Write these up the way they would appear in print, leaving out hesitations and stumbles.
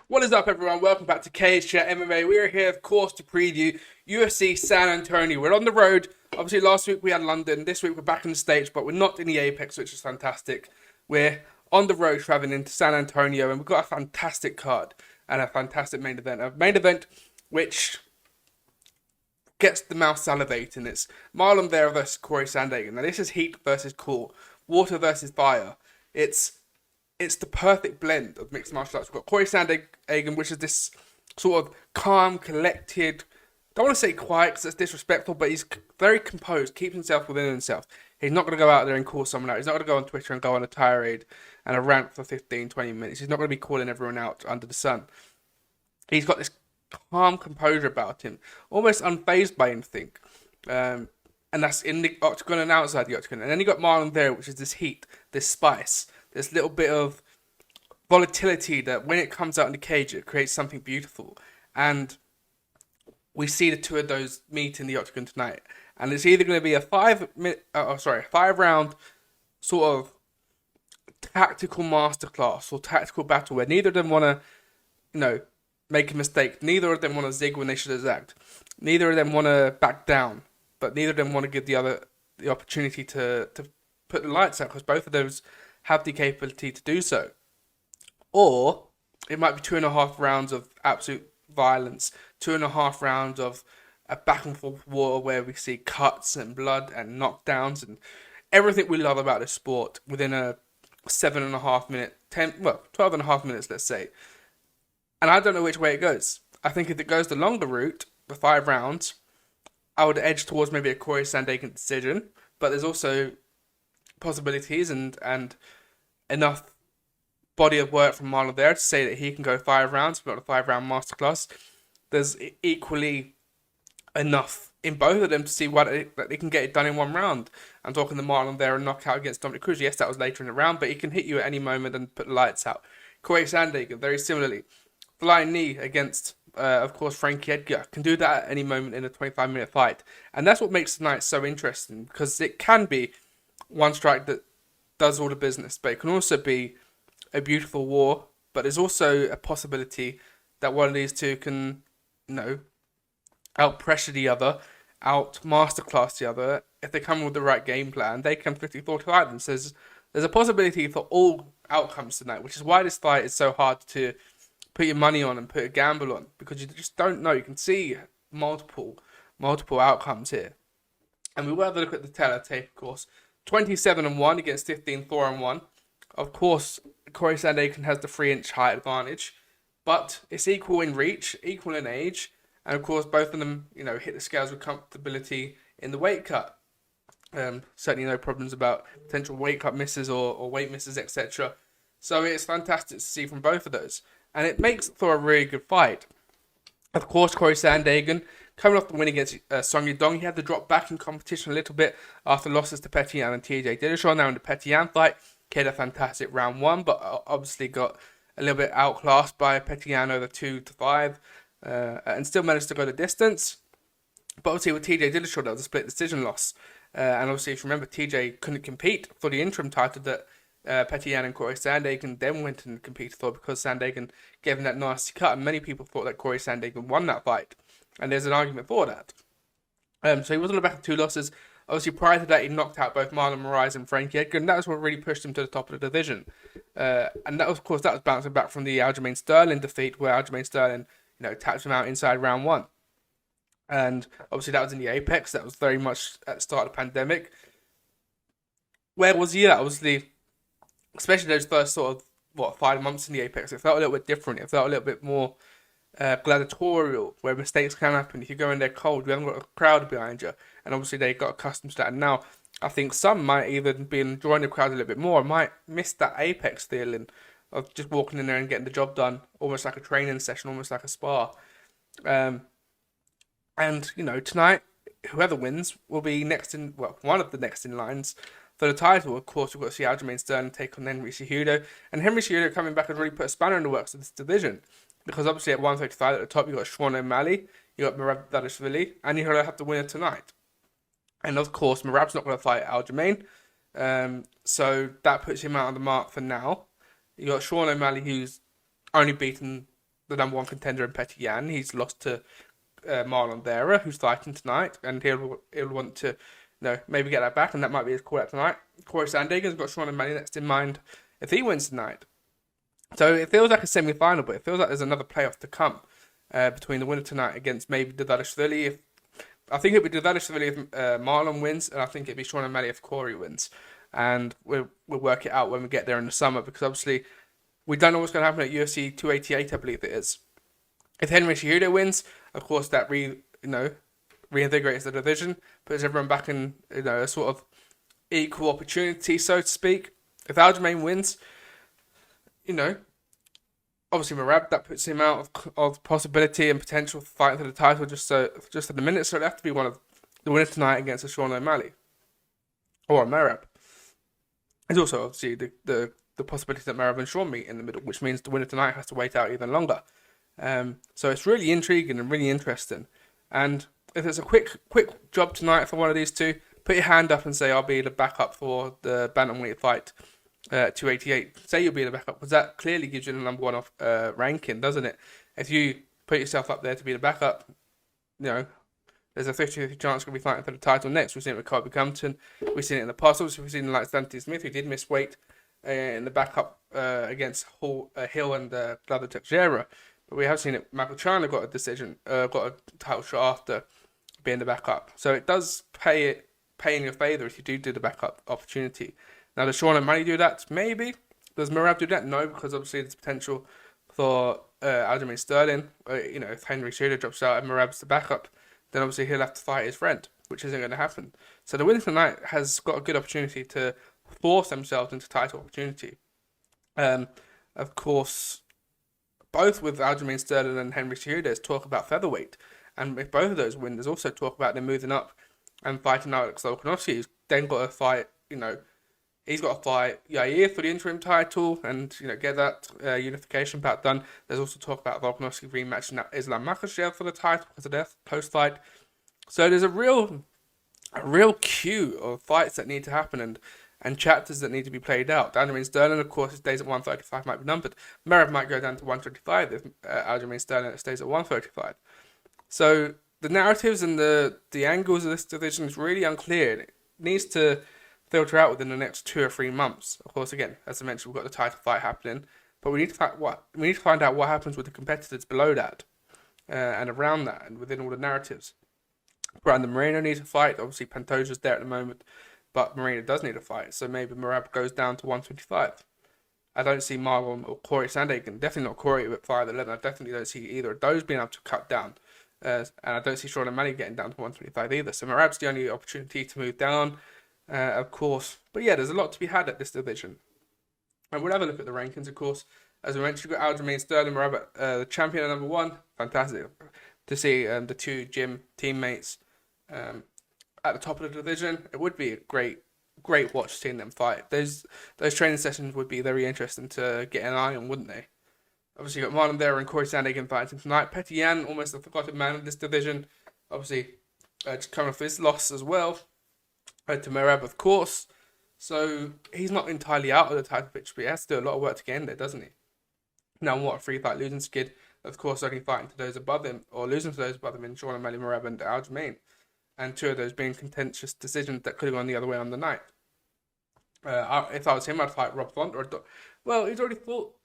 What is up, everyone? Welcome back to CageChat MMA. We are here, of course, to preview UFC San Antonio. We're on the road. Obviously, last week we had London. This week we're back in the States, but we're not in the Apex, which is fantastic. We're on the road traveling into San Antonio, and we've got a fantastic card and a fantastic main event. A main event which gets the mouth salivating. It's Marlon Vera versus Cory Sandhagen. Now, this is heat versus cool, water versus fire. It's the perfect blend of mixed martial arts. We've got Cory Sandhagen, which is this sort of calm, collected, don't want to say quiet because that's disrespectful, but he's very composed, keeps himself within himself. He's not going to go out there and call someone out. He's not going to go on Twitter and go on a tirade and a rant for 15, 20 minutes. He's not going to be calling everyone out under the sun. He's got this calm composure about him, almost unfazed by anything. And that's in the octagon and outside the octagon. And then you got Marlon Vera, which is this heat, this spice, this little bit of volatility that when it comes out in the cage, it creates something beautiful. And we see the two of those meet in the octagon tonight. And it's either going to be a 5-round sort of tactical masterclass or tactical battle where neither of them want to, make a mistake. Neither of them want to zig when they should have zagged. Neither of them want to back down. But neither of them want to give the other the opportunity to put the lights out, because both of those have the capability to do so. Or it might be 2.5 rounds of absolute violence, 2.5 rounds of a back and forth war where we see cuts and blood and knockdowns and everything we love about this sport within a 7.5 minute, 12.5 minutes, let's say. And I don't know which way it goes. I think if it goes the longer route, the 5 rounds, I would edge towards maybe a Cory Sandhagen decision, but there's also possibilities and enough body of work from Marlon there to say that he can go 5 rounds, not a 5-round masterclass. There's equally enough in both of them to see that they can get it done in 1 round. I'm talking the Marlon there and knockout against Dominic Cruz. Yes, that was later in the round, but he can hit you at any moment and put the lights out. Cory Sandhagen, very similarly, flying knee against, of course, Frankie Edgar, can do that at any moment in a 25-minute fight. And that's what makes the night so interesting, because it can be one strike that does all the business, but it can also be a beautiful war. But there's also a possibility that one of these two can, out pressure the other, out masterclass the other. If they come with the right game plan, they can 50-40 fight them. So there's a possibility for all outcomes tonight, which is why this fight is so hard to put your money on and put a gamble on, because you just don't know. You can see multiple outcomes here. And we will have a look at the Taylor tape, of course. 27-1 against 15-4-1. Of course, Cory Sandhagen has the 3-inch height advantage, but it's equal in reach, equal in age, and of course both of them, hit the scales with comfortability in the weight cut. Certainly no problems about potential weight cut misses or weight misses, etc. So it's fantastic to see from both of those, and it makes for a really good fight. Of course, Cory Sandhagen, coming off the win against Song Yadong, he had to drop back in competition a little bit after losses to Petr Yan and TJ Dillashaw. Now in the Petr Yan fight, he had a fantastic round 1, but obviously got a little bit outclassed by Petr Yan over 2-5, and still managed to go the distance. But obviously with TJ Dillashaw, that was a split decision loss. And obviously, if you remember, TJ couldn't compete for the interim title that Petr Yan and Cory Sandhagen then went and competed for, because Sandhagen gave him that nasty cut, and many people thought that Cory Sandhagen won that fight. And there's an argument for that. So he was on the back of 2 losses. Obviously, prior to that, he knocked out both Marlon Vera and Frankie Edgar, and that was what really pushed him to the top of the division. And that was, of course, bouncing back from the Aljamain Sterling defeat, where Aljamain Sterling, tapped him out inside round 1. And obviously, that was in the Apex. That was very much at the start of the pandemic. Where was he at? Obviously, especially those first 5 months in the Apex, it felt a little bit different. It felt a little bit more gladiatorial, where mistakes can happen. If you go in there cold, you haven't got a crowd behind you, and obviously they got accustomed to that. And now I think some might even be enjoying the crowd a little bit more, might miss that Apex feeling of just walking in there and getting the job done, almost like a training session, almost like a spar. And tonight, whoever wins will be one of the next in lines for the title. Of course, we've got to see Aljamain Sterling take on Henry Cejudo, and Henry Cejudo coming back has really put a spanner in the works of this division. Because obviously at 135 at the top, you've got Sean O'Malley, you've got Merab Dvalishvili, and you're going to have the winner tonight. And of course, Merab's not going to fight Aljamain, so that puts him out on the mark for now. You got Sean O'Malley, who's only beaten the number one contender in Petr Yan. He's lost to Marlon Vera, who's fighting tonight, and he'll want to, maybe get that back, and that might be his call out tonight. Cory Sandhagen's got Sean O'Malley next in mind if he wins tonight. So it feels like a semi-final, but it feels like there's another playoff to come between the winner tonight against maybe Dvalishvili. I think it'd be Dvalishvili if Marlon wins, and I think it'd be Sean O'Malley if Cory wins. And we'll work it out when we get there in the summer, because obviously we don't know what's going to happen at UFC 288, I believe it is. If Henry Cejudo wins, of course that reinvigorates the division, puts everyone back in a sort of equal opportunity, so to speak. If Aljamain wins, obviously Merab, that puts him out of possibility and potential for fighting for the title just at the minute. So it'll have to be one of the winners tonight against a Sean O'Malley or a Merab. There's also obviously the possibility that Merab and Sean meet in the middle, which means the winner tonight has to wait out even longer. So it's really intriguing and really interesting. And if it's a quick job tonight for one of these two, put your hand up and say, I'll be the backup for the Bantamweight fight 288. Say you'll be the backup, because that clearly gives you the number one off ranking, doesn't it? If you put yourself up there to be the backup, there's a 50-50 chance you'll be fighting for the title next. We've seen it with Colby Compton. We've seen it in the past. Obviously, we've seen it like Dante Smith, who did miss weight in the backup against Hill and Glover Teixeira. But we have seen it. Michael Chandler got a title shot after being the backup. So it does pay in your favour if you do the backup opportunity. Now, does Sean O'Malley do that? Maybe. Does Merab do that? No, because obviously there's potential for Aljamain Sterling. If Henry Cejudo drops out and Merab's the backup, then obviously he'll have to fight his friend, which isn't going to happen. So the winner tonight has got a good opportunity to force themselves into title opportunity. Of course, both with Aljamain Sterling and Henry Cejudo, there's talk about featherweight. And if both of those win, there's also talk about them moving up and fighting Alex Volkanovski. He's then got to fight, he's got to fight Yair for the interim title and, get that unification bout done. There's also talk about Volkanovski rematching Islam Makhachev for the title because of their close fight. So there's a real queue of fights that need to happen and chapters that need to be played out. Aljamain Sterling, of course, his days at 135 might be numbered. Merab might go down to 125 if Aljamain Sterling stays at 135. So the narratives and the angles of this division is really unclear. It needs to filter out within the next 2 or 3 months. Of course, again, as I mentioned, we've got the title fight happening, but we need to find out what happens with the competitors below that and around that and within all the narratives. Brandon Moreno needs a fight. Obviously, Pantoja's there at the moment, but Moreno does need a fight, so maybe Merab goes down to 125. I don't see Marlon or Cory Sandhagen, definitely not Cory with 5'11". I definitely don't see either of those being able to cut down. And I don't see Sean O'Malley getting down to 125 either. So Merab's the only opportunity to move down, of course. But yeah, there's a lot to be had at this division. And we'll have a look at the rankings, of course. As we mentioned, we've got Aljamain Sterling, Merab, the champion at number 1. Fantastic to see the two gym teammates at the top of the division. It would be a great watch seeing them fight. Those training sessions would be very interesting to get an eye on, wouldn't they? Obviously, you've got Marlon Vera and Cory Sandhagen fighting tonight. Petr Yan, almost a forgotten man in this division. Obviously, just coming off his loss as well. To Merab, of course. So, he's not entirely out of the title picture, but he has to do a lot of work to get in there, doesn't he? Now, what a 3-fight losing skid. Of course, only fighting to those above him, or losing to those above him in Sean O'Malley, Merab, and Aljamain. And 2 of those being contentious decisions that could have gone the other way on the night. If I was him, I'd fight Rob Font. Well, he's already fought.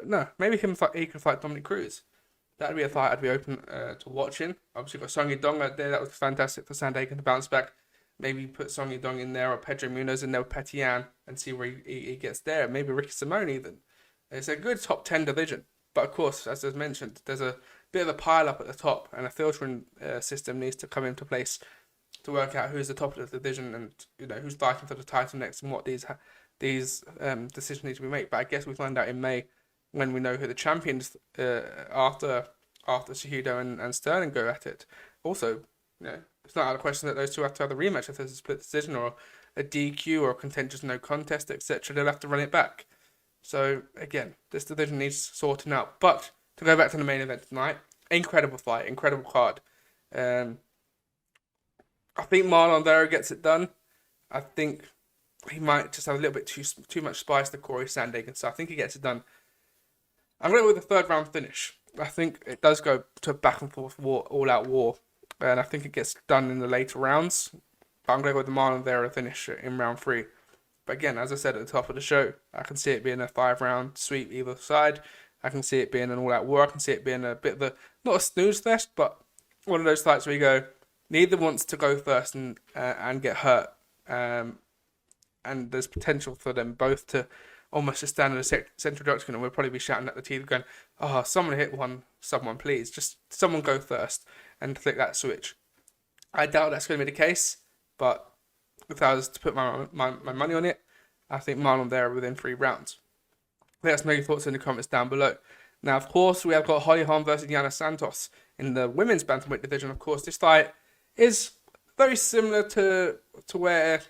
No, maybe he could fight Dominic Cruz. That'd be a fight I'd be open to watching. Obviously, got Song Yadong out there. That was fantastic for Sandhagen to bounce back. Maybe put Song Yadong in there or Pedro Munoz in there with Petr Yan and see where he gets there. Maybe Ricky Simone even. It's a good top 10 division. But of course, as I mentioned, there's a bit of a pile up at the top, and a filtering system needs to come into place to work out who's the top of the division and who's fighting for the title next and what these decisions need to be made. But I guess we find out in May when we know who the champions after Cejudo and Sterling go at it. Also, it's not out of question that those two have to have the rematch if there's a split decision or a DQ or a contentious no contest, etc. They'll have to run it back. So again, this division needs sorting out. But to go back to the main event tonight, incredible fight, incredible card. I think Marlon Vera gets it done. I think he might just have a little bit too much spice to Cory Sandhagen, so I think he gets it done. I'm going with a 3rd round finish. I think it does go to a back and forth war, all out war, and I think it gets done in the later rounds. But I'm going to go with the Marlon Vera finish in round 3. But again, as I said at the top of the show, I can see it being a 5-round sweep either side. I can see it being an all-out war. I can see it being a bit of not a snooze fest, but one of those fights where you go, neither wants to go first and get hurt. And there's potential for them both to almost just stand in the central junction, and we'll probably be shouting at the TV going, "Oh, someone hit someone please. Just someone go first and flick that switch." I doubt that's going to be the case, but if I was to put my money on it, I think Marlon Vera within 3 rounds. Let us know your thoughts in the comments down below. Now, of course, we have got Holly Holm versus Yana Santos in the women's bantamweight division. Of course, this fight is very similar to where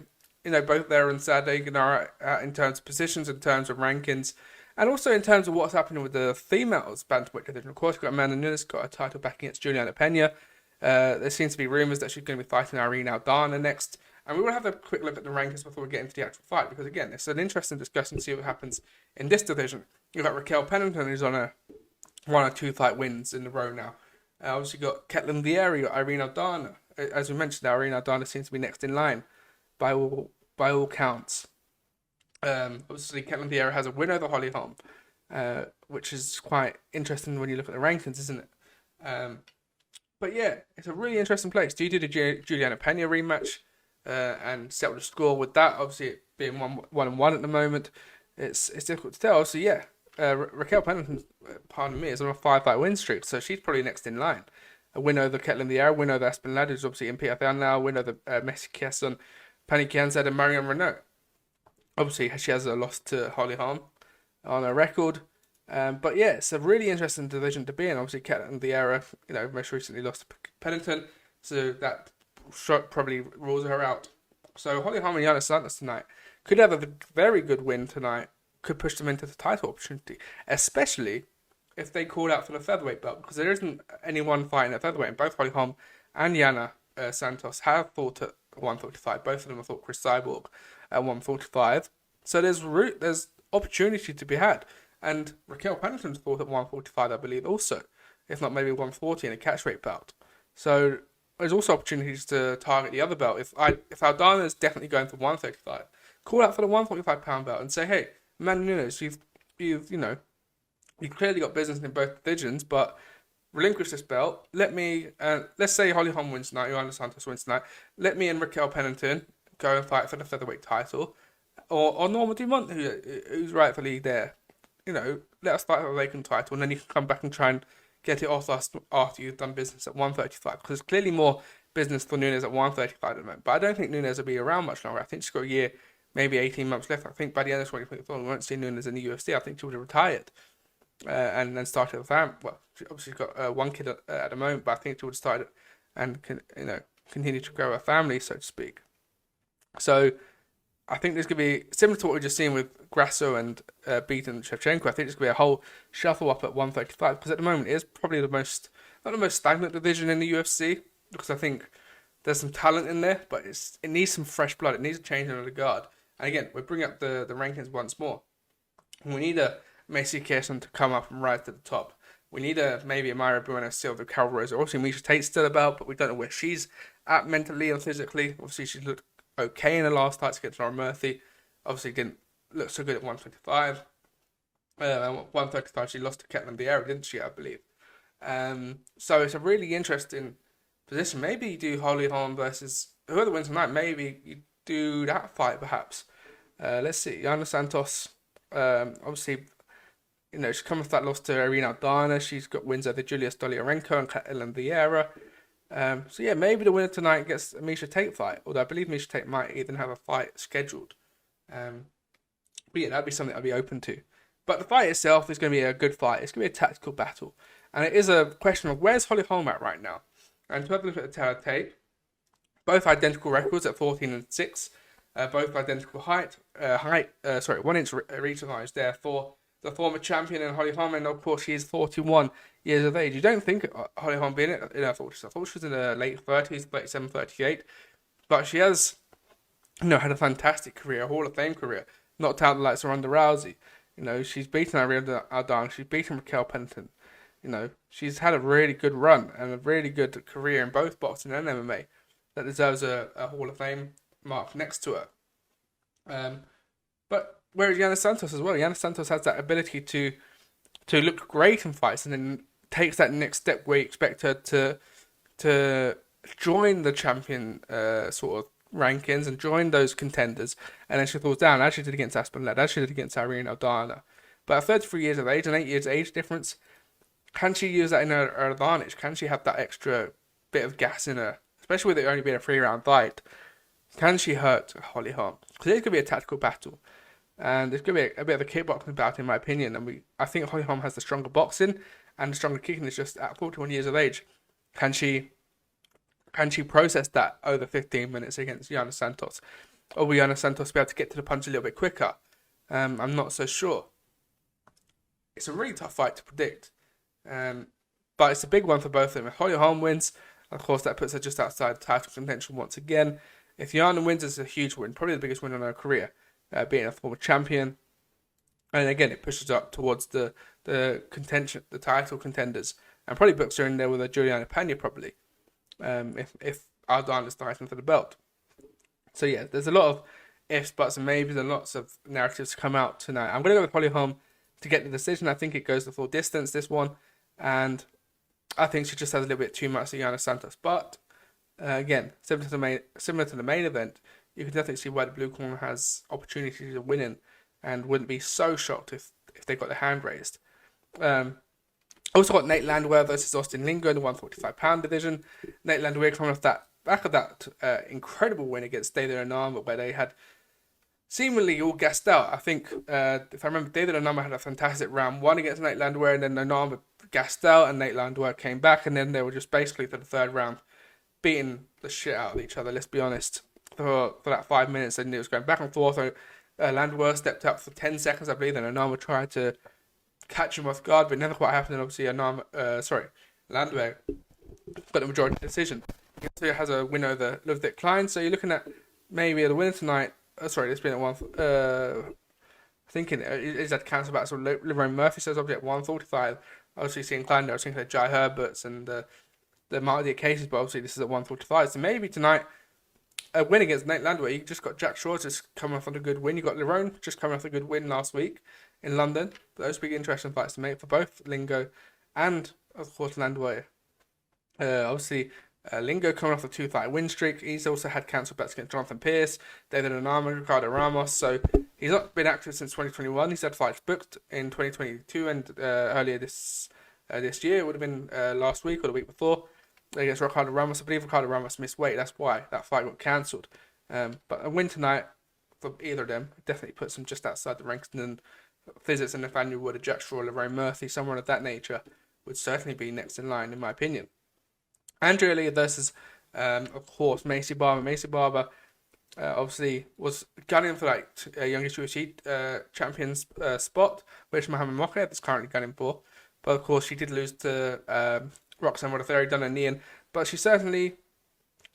both Vera and Sandhagen are at in terms of positions, in terms of rankings, and also in terms of what's happening with the females bantamweight division. Of course, we've got Amanda Nunes got a title back against Juliana Pena. There seems to be rumours that she's going to be fighting Irene Aldana next. And we will have a quick look at the rankings before we get into the actual fight, because again, it's an interesting discussion to see what happens in this division. You've got Raquel Pennington, who's on a 1 or 2 fight wins in a row now. Obviously, you've got Ketlin Vieira, you've got Irene Aldana. As we mentioned, Irene Aldana seems to be next in line by all counts. Obviously, Ketlin Vieira has a win over Holly Holm, which is quite interesting when you look at the rankings, isn't it? But yeah, it's a really interesting place. Do you do the Juliana Pena rematch and settle the score with that? Obviously, it being 1-1 at the moment, it's difficult to tell. So yeah, Raquel Pennington, pardon me, is on a 5-fight win streak, so she's probably next in line. A win over Ketlin Vieira, win over Aspen Ladd, who's obviously in PFL now, win over Messi Chiasson, Penny Kianzad, and Marion Renault. Obviously, she has a loss to Holly Holm on her record. But yeah, it's a really interesting division to be in. Obviously, Ketlin Vieira, most recently lost to Pennington, so that probably rules her out. So Holly Holm and Yana Santos tonight could have a very good win tonight, could push them into the title opportunity, especially if they call out for the featherweight belt, because there isn't anyone fighting at featherweight. And both Holly Holm and Yana Santos have fought at 145. Both of them have fought Chris Cyborg at 145. So there's opportunity to be had. And Raquel Pennington's fought at 145, I believe, also, if not maybe 140 in a catchweight belt. So there's also opportunities to target the other belt. If Aldana is definitely going for 135, call out for the 145-pound belt and say, "Hey, Amanda Nunes, you've clearly got business in both divisions, but relinquish this belt. Let me, let's say Holly Holm wins tonight, Yana Santos wins tonight. Let me and Raquel Pennington go and fight for the featherweight title, or Norma Dumont, who's rightfully there. Let us fight for the vacant title, and then you can come back and try and get it off us after you've done business at 135. Because there's clearly more business for Nunes at 135 at the moment. But I don't think Nunes will be around much longer. I think she's got a year, maybe 18 months left. I think by the end of 2024, we won't see Nunes in the UFC. I think she would have retired and then started a family. Well, she's got 1 kid at the moment, but I think she would have started and continue to grow her family, so to speak. So I think there's going to be similar to what we've just seen with Grasso and Beaton Shevchenko. I think there's going to be a whole shuffle up at 135, because at the moment it is probably not the most stagnant division in the UFC, because I think there's some talent in there, but it needs some fresh blood. It needs a change under the guard. And again, we bring up the rankings once more. We need a Messi Chiasson to come up and rise to the top. We need maybe a Mayra Bueno Silva, Carol Rosa. Obviously, Misha Tate's still about, but we don't know where she's at mentally and physically. Obviously, she looked okay in the last fight against Lauren Murphy. Obviously, didn't look so good at 125. 135, she lost to Ketlin Vieira, didn't she, I believe. So it's a really interesting position. Maybe you do Holly Holm versus whoever wins tonight. Maybe you do that fight, perhaps. Let's see. Yana Santos, obviously, she's come off that loss to Irene Aldana. She's got wins over Julia Stoliarenko and Ketlin Vieira. So yeah, maybe the winner tonight gets a Misha Tate fight, although I believe Misha Tate might even have a fight scheduled. But yeah, that'd be something I'd be open to. But the fight itself is going to be a good fight. It's going to be a tactical battle. And it is a question of where's Holly Holm at right now? And to have a look at the tape, both identical records at 14-6, both identical height, 1 inch reach advantage there for the former champion in Holly Holm, and of course she is 41 years of age. You don't think Holly Holm being in her 40s. I thought she was in her late 30s, 37, 38, but she has, had a fantastic career, a Hall of Fame career. Knocked out the likes of Ronda Rousey. She's beaten Irene Aldana, she's beaten Raquel Pennington. she's had a really good run and a really good career in both boxing and MMA that deserves a Hall of Fame mark next to her. But whereas Yana Santos as well, Yana Santos has that ability to look great in fights and then takes that next step where you expect her to join the champion sort of rankings and join those contenders, and then she falls down, as she did against Aspen Ladd, as she did against Irene Aldana. But at 33 years of age and 8 years age difference, can she use that in her advantage? Can she have that extra bit of gas in her, especially with it only being a 3-round fight? Can she hurt Holly Holm? Because it's going to be a tactical battle, and it's going to be a bit of a kickboxing battle in my opinion. And I think Holly Holm has the stronger boxing and the stronger kicking. Is just at 41 years of age, can she process that over 15 minutes against Yana Santos? Or will Yana Santos be able to get to the punch a little bit quicker? I'm not so sure. It's a really tough fight to predict. But it's a big one for both of them. If Holly Holm wins, of course, that puts her just outside the title contention once again. If Yana wins, it's a huge win, probably the biggest win in her career, being a former champion. And again, it pushes her up towards the contention, the title contenders, and probably puts her in there with a Juliana Pena probably. If Aldana's fighting for the belt. So yeah, there's a lot of ifs, buts, and maybes, and lots of narratives to come out tonight. I'm going to go with Holly Holm to get the decision. I think it goes the full distance, this one, and I think she just has a little bit too much to Yana Santos. But again, similar to the main event, you can definitely see why the blue corner has opportunities of winning, and wouldn't be so shocked if they got their hand raised. Also got Nate Landwehr versus Austin Lingo in the 145-pound division. Nate Landwehr coming off back of that incredible win against David Onama, where they had seemingly all gassed out. I think, if I remember, David Onama had a fantastic round 1 against Nate Landwehr, and then Onama gassed out, and Nate Landwehr came back, and then they were just basically, for the third round, beating the shit out of each other, let's be honest, for that 5 minutes, and it was going back and forth. Landwehr stepped up for 10 seconds, I believe, and Onama tried to catch him off guard, but never quite happened. And obviously, Landwehr got the majority decision. So he has a win over Ludwig Klein. So you're looking at maybe the winner tonight. It's been at one. Thinking is that cancel back. So Lerone Murphy says obviously at 145. Obviously seeing Klein there. I was thinking of Jai Herberts and the Marty cases, but obviously this is at 145. So maybe tonight a win against Nate Landwehr. You just got Jack Shaw just coming off on a good win. You got Lerone just coming off a good win last week in London. Those big interesting fights to make for both Lingo and, of course, Landwehr. Obviously, Lingo coming off a 2-fight win streak. He's also had cancelled bets against Jonathan Pierce, David Onama, Ricardo Ramos. So he's not been active since 2021. He's had fights booked in 2022 and earlier this year. It would have been last week or the week before against Ricardo Ramos. I believe Ricardo Ramos missed weight. That's why that fight got cancelled. But a win tonight for either of them definitely puts them just outside the ranks, and Physics and Nathaniel Wood, Jack Shaw, Lerone Murphy, someone of that nature would certainly be next in line, in my opinion. Andrea Lee versus, of course, Macy Barber. Macy Barber obviously was gunning for youngest UFC champions spot, which Mohamed Mokaev is currently gunning for. But of course, she did lose to Roxanne Modafferi, done a knee in. But she certainly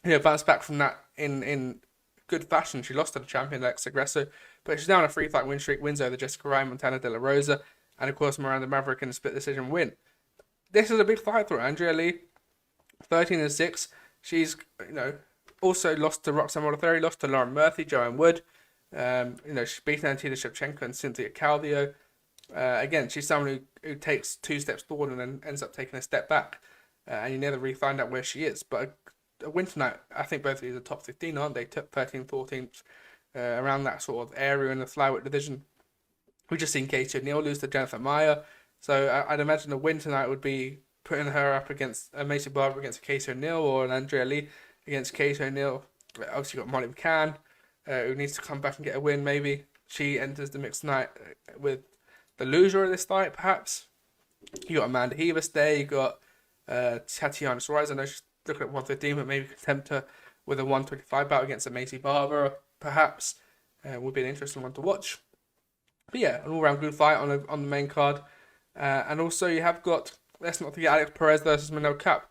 bounced back from that in good fashion. She lost to the champion Alexa Grasso, but she's now on a 3-fight win streak, wins over Jessica Ryan, Montana De La Rosa, and of course Miranda Maverick in a split decision win. This is a big fight for her. Andrea Lee, 13-6. She's also lost to Roxanne Modafferi, lost to Lauren Murphy, Joanne Wood. She's beaten Antina Shevchenko and Cynthia Calvillo. Again, she's someone who takes 2 steps forward and then ends up taking a step back, and you never really find out where she is. But a win tonight, I think both of these are top 15, aren't they? Top 13th, 14th, around that sort of area in the flyweight division. We've just seen Katie O'Neill lose to Jennifer Maia, so I'd imagine a win tonight would be putting her up against Macy Barber against Katie O'Neill, or an Andrea Lee against Katie O'Neill. Obviously, you've got Molly McCann, who needs to come back and get a win. Maybe she enters the mix tonight with the loser of this fight, perhaps. You got Amanda Ribas there. You got Tatiana Suarez. I know she's looking at 115, but maybe tempt her with a 125 bout against a Macy Barber, perhaps. Would be an interesting one to watch. But yeah, an all-round good fight on the main card. And also you have got, let's not forget, Alex Perez versus Manel Kape,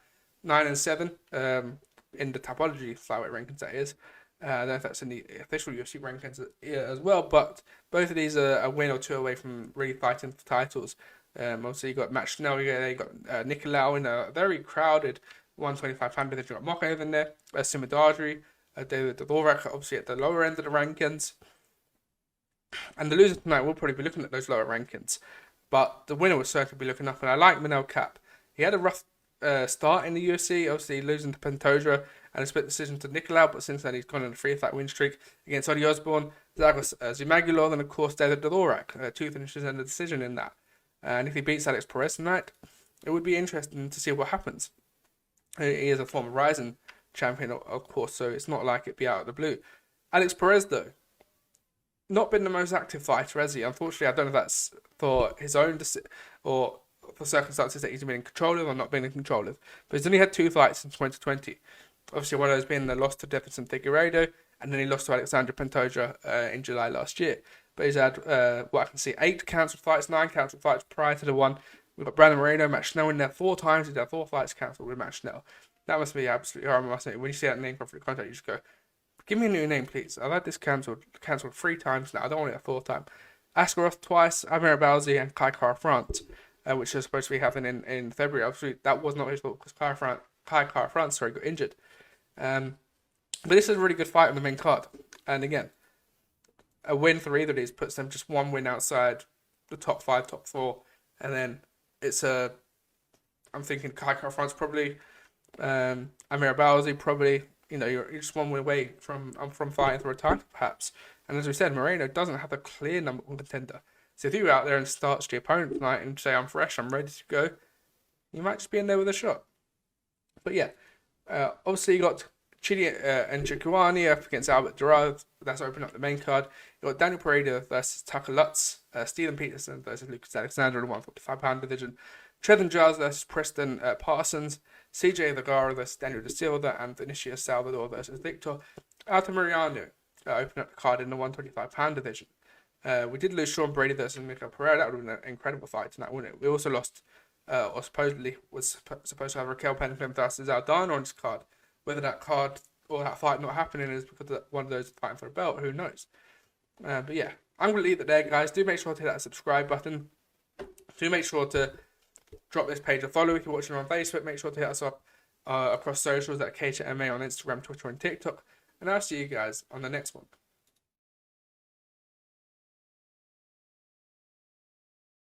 9-7 in the Tapology flyweight rankings, that is. I don't know if that's in the official UFC rankings as well, but both of these are a win or two away from really fighting for titles. Obviously, you got Matt Schnell, you got Nicolau in a very crowded 125-pound division. You got Mokhaev in there, Simadadri, David Dvorak, obviously at the lower end of the rankings. And the loser tonight will probably be looking at those lower rankings. But the winner will certainly be looking up. And I like Manel Kape. He had a rough start in the UFC, obviously losing to Pantoja and a split decision to Nicolau, but since then he's gone on a 3-fight win streak against Odi Osborne, Zagos Zimagulov, and of course David Dvorak. 2 finishes and a decision in that. And if he beats Alex Perez tonight, it would be interesting to see what happens. He is a former Ryzen champion, of course, so it's not like it'd be out of the blue. Alex Perez, though, not been the most active fighter, has he? Unfortunately, I don't know if that's for his own or for circumstances that he's been in control of or not been in control of. But he's only had 2 fights in 2020. Obviously, one of those being the loss to Jefferson Figueiredo, and then he lost to Alexander Pantoja in July last year. But he's had, what I can see, 8 cancelled fights, 9 cancelled fights prior to the one. We've got Brandon Moreno, Matt Schnell in there 4 times. He's had 4 fights cancelled with Matt Schnell. That must be absolutely horrible. When you see that name come through the contract, you just go, give me a new name, please. I've had this cancelled 3 times now. I don't want it a 4th time. Askarov twice, Amir Balzi, and Kai Kara-France, which is supposed to be happening in February. Obviously, that was not his fault because Kai Kara-France got injured. But this is a really good fight on the main card. And again, a win for either of these puts them just 1 win outside the top 5, top 4. And then it's I'm thinking Kai Kara-France probably, Amir Balzi probably. You know, you're just 1 win away from fighting for a title, perhaps. And as we said, Moreno doesn't have a clear number 1 contender. So if you go out there and start your opponent tonight and say, I'm fresh, I'm ready to go, you might just be in there with a shot. But yeah, obviously you got Chidi and Njokuani up against Albert Durard. That's opening up the main card. You got Daniel Pereira versus Tucker Lutz, Steven Peterson versus Lucas Alexander in the 145-pound division, Trevin Giles versus Preston Parsons, CJ Vergara versus Daniel Da Silva, and Vinicius Salvador versus Victor Altamirano open up the card in the 125-pound division. We did lose Sean Brady versus Miguel Pereira. That would have been an incredible fight tonight, wouldn't it? We also lost, or supposedly was supposed to have Raquel Pennington versus Aldana on this card. Whether that card or that fight not happening is because one of those is fighting for a belt, who knows? But yeah, I'm going to leave it there, guys. Do make sure to hit that subscribe button. Do make sure to drop this page a follow if you're watching on Facebook. Make sure to hit us up across socials at CageChat MMA on Instagram, Twitter, and TikTok. And I'll see you guys on the next one.